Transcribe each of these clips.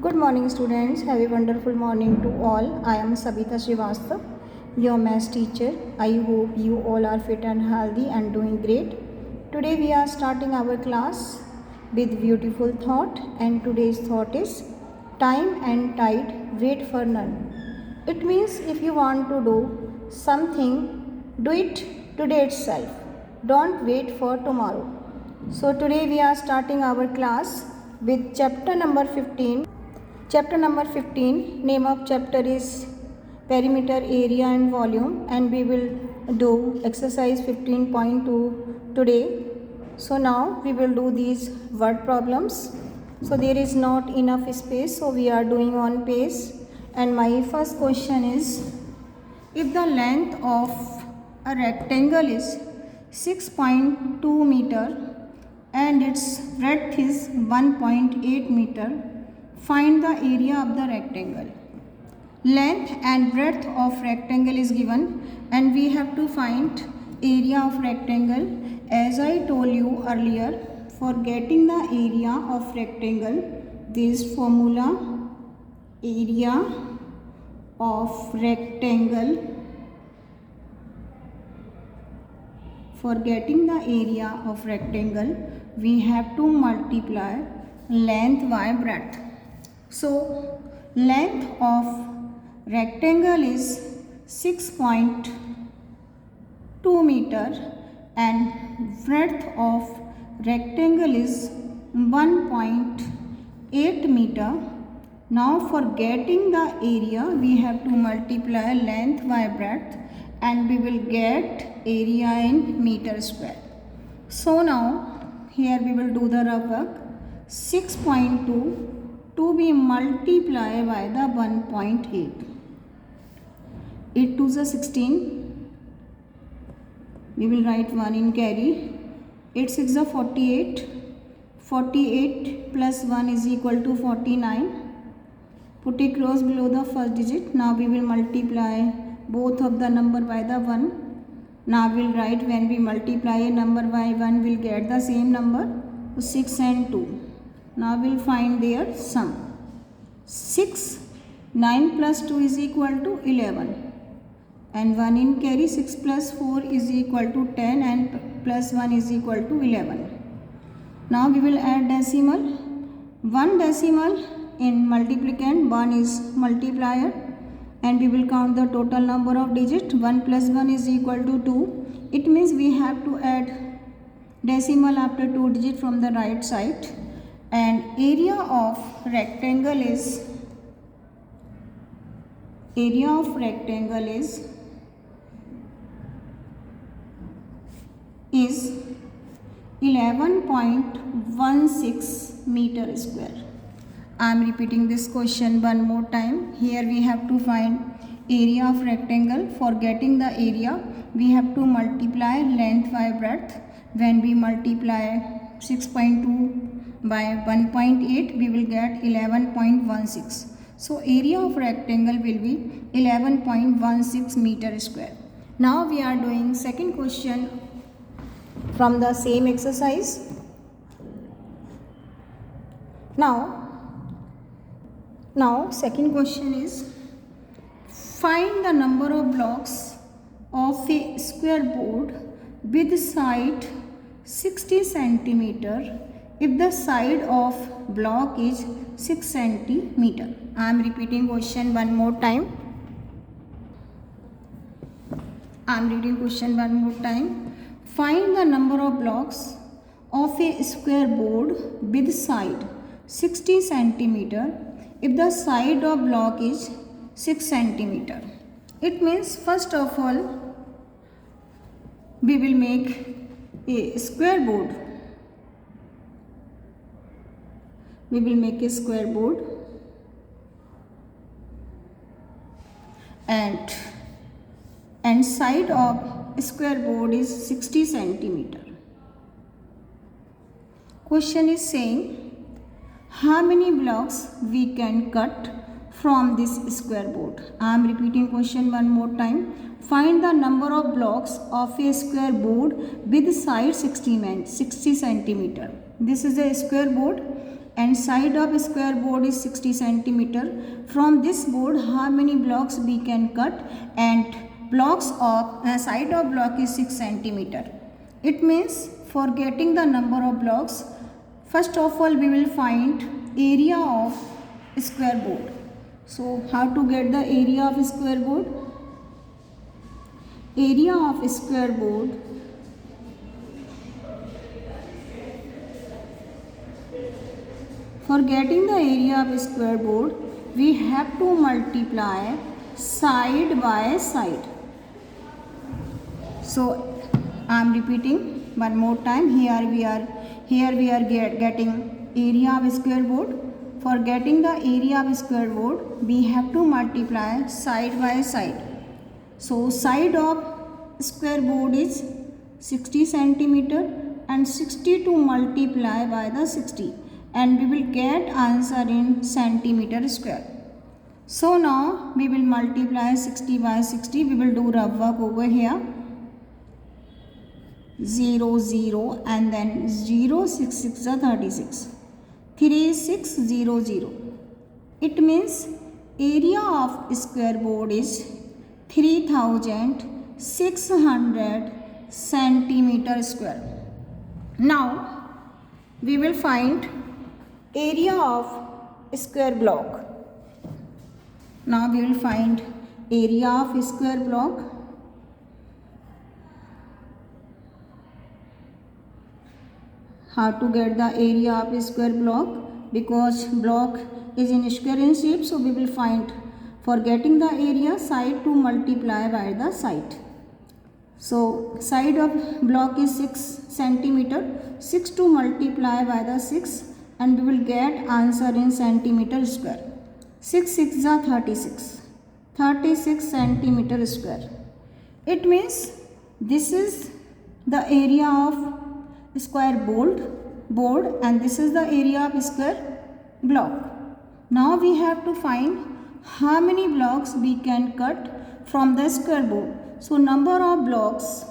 Good morning students. Have a wonderful morning to all. I am Sabita Srivastav, your maths teacher. I hope you all are fit and healthy and doing great. Today we are starting our class with beautiful thought, and today's thought is time and tide wait for none. It means if you want to do something, do it today itself. Don't wait for tomorrow. So today we are starting our class with chapter number 15. Chapter number 15, name of chapter is perimeter, area and volume, and we will do exercise 15.2 today. So now we will do these word problems. So there is not enough space, so we are doing on pace. And my first question is, if the length of a rectangle is 6.2 meter and its breadth is 1.8 meter, find the area of the rectangle. Length and breadth of rectangle is given and we have to find area of rectangle. As I told you earlier, for getting the area of rectangle, this formula, area of rectangle. For getting the area of rectangle, we have to multiply length by breadth. So, length of rectangle is 6.2 meter and breadth of rectangle is 1.8 meter. Now, for getting the area, we have to multiply length by breadth and we will get area in meter square. So, now here we will do the rough work. 6.2 to be multiplied by the 1.8. 8 to the 16. We will write 1 in carry. 8 6 the 48. 48 plus 1 is equal to 49. Put a cross below the first digit. Now we will multiply both of the number by the 1. Now we will write when we multiply a number by 1, we will get the same number. So 6 and 2. Now we will find their sum. 6, 9 plus 2 is equal to 11. And 1 in carry, 6 plus 4 is equal to 10 and plus 1 is equal to 11. Now we will add decimal. 1 decimal in multiplicand, 1 is multiplier. And we will count the total number of digits. 1 plus 1 is equal to 2. It means we have to add decimal after 2 digits from the right side. And area of rectangle is 11.16 meter square. I am repeating this question one more time. Here we have to find area of rectangle. For getting the area, we have to multiply length by breadth. When we multiply 6.2 by 1.8, we will get 11.16. So area of rectangle will be 11.16 meter square. Now we are doing second question from the same exercise. Now second question is, find the number of blocks of a square board with side 60 centimeter if the side of block is 6 centimeter. I am repeating question one more time. Find the number of blocks of a square board with side 60 centimeter if the side of block is 6 centimeter. It means first of all we will make a square board. We will make a square board and side of square board is 60 centimeter. Question is saying how many blocks we can cut from this square board. I am repeating question one more time. Find the number of blocks of a square board with side 60 centimeter. This is a square board and side of square board is 60 centimeter. From this board how many blocks we can cut, and blocks of side of block is 6 centimeter. It means for getting the number of blocks, first of all we will find area of square board. So how to get the area of square board? Area of square board for getting the area of square board, we have to multiply side by side. So I am repeating one more time. Here we are getting area of square board. For getting the area of square board, we have to multiply side by side. So side of square board is 60 centimeter, and 60 to multiply by the 60, and we will get answer in centimeter square. So now we will multiply 60 by 60. We will do rough work over here. 0 0 and then 0 6 6 are 36. 3 6 0 0. It means area of square board is 3600 centimeter square. Now we will find area of square block. Now we will find area of square block. How to get the area of square block? Because block is in square in shape, so we will find, for getting the area, side to multiply by the side. So side of block is 6 centimeter. 6 to multiply by the 6, and we will get answer in centimeter square. 6 6 are 36. 36 centimeter square. It means this is the area of square board, and this is the area of square block. Now we have to find how many blocks we can cut from the square board. So number of blocks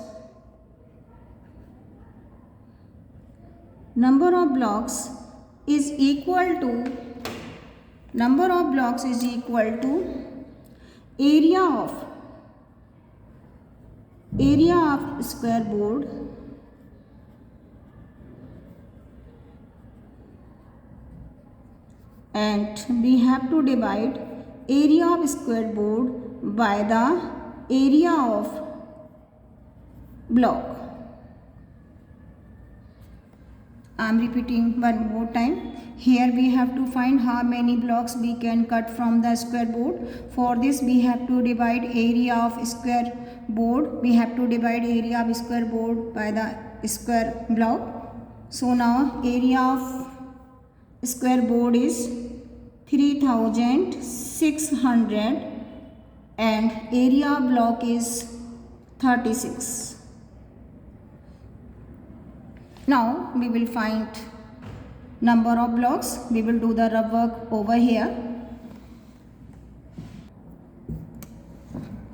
is equal to area of square board and we have to divide area of square board by the area of block. I am repeating one more time. Here we have to find how many blocks we can cut from the square board. For this we have to divide area of square board. We have to divide area of square board by the square block. So now area of square board is 3600 and area block is 36. Now we will find number of blocks. We will do the rough work over here.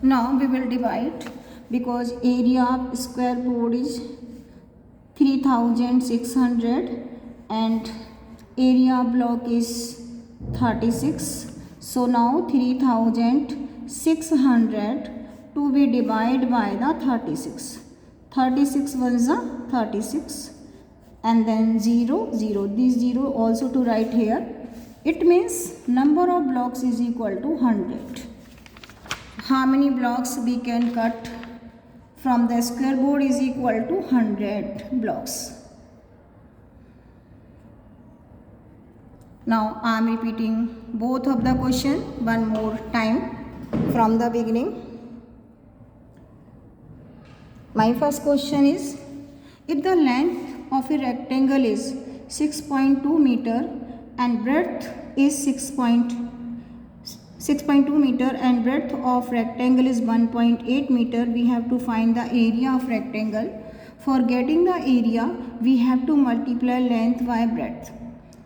Now we will divide, because area of square board is 3600 and area block is 36. So now 3600 to be divided by the 36. 36 ones are 36 and then 0 0. This 0 also to write here. It means number of blocks is equal to 100. How many blocks we can cut from the square board is equal to 100 blocks. Now I am repeating both of the question one more time from the beginning. My first question is, if the length of a rectangle is 6.2 meter and breadth is 6.2 meter and breadth of rectangle is 1.8 meter, we have to find the area of rectangle. For getting the area, we have to multiply length by breadth.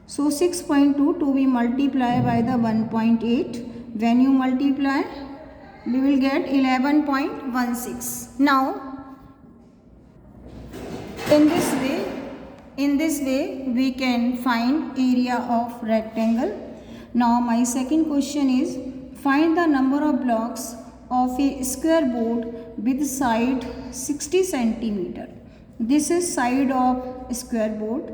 So 6.2 to be multiplied by the 1.8. When you multiply, we will get 11.16. Now, in this way, In this way, we can find area of rectangle. Now, my second question is, find the number of blocks of a square board with side 60 centimeter. This is side of square board,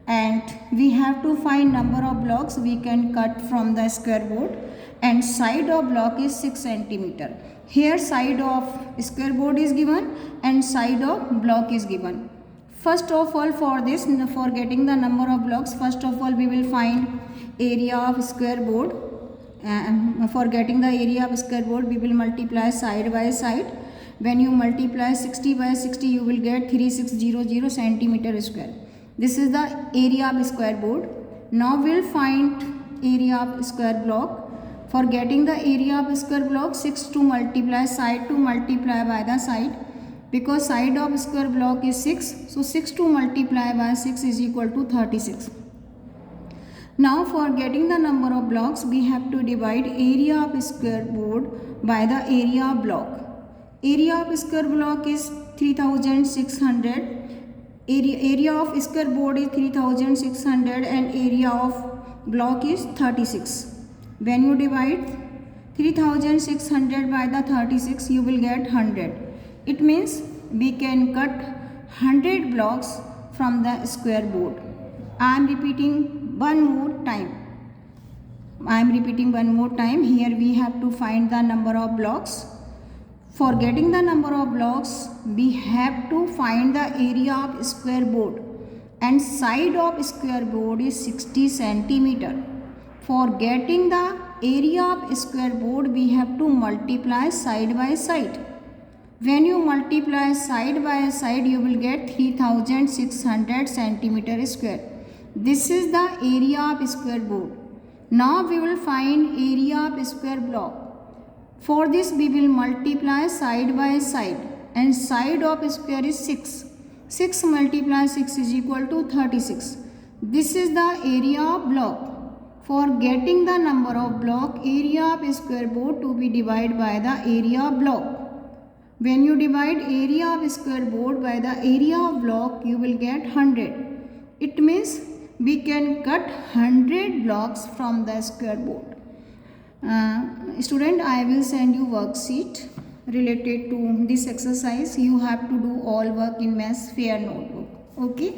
and we have to find number of blocks we can cut from the square board, and side of block is 6 centimeter. Here side of square board is given and side of block is given. First of all, for getting the number of blocks, first of all we will find area of square board. For getting the area of square board, we will multiply side by side. When you multiply 60 by 60, you will get 3600 centimeter square. This is the area of square board. Now we will find area of square block. For getting the area of square block, 6 to multiply side to multiply by the side. Because side of square block is 6, so 6 to multiply by 6 is equal to 36. Now for getting the number of blocks, we have to divide area of square board by the area of block. Area of square block is 3600. Area of square board is 3600 and area of block is 36. When you divide 3600 by the 36, you will get 100. It means we can cut 100 blocks from the square board. I am repeating one more time. Here we have to find the number of blocks. For getting the number of blocks, we have to find the area of square board, and side of square board is 60 centimeter. For getting the area of square board, we have to multiply side by side. When you multiply side by side, you will get 3600 centimeter square. This is the area of square board. Now we will find area of square block. For this we will multiply side by side, and side of square is 6. 6 multiply 6 is equal to 36. This is the area of block. For getting the number of block, area of square board to be divided by the area of block. When you divide area of square board by the area of block, you will get 100. It means we can cut 100 blocks from the square board. Student, I will send you worksheet related to this exercise. You have to do all work in Maths Fair notebook. Okay.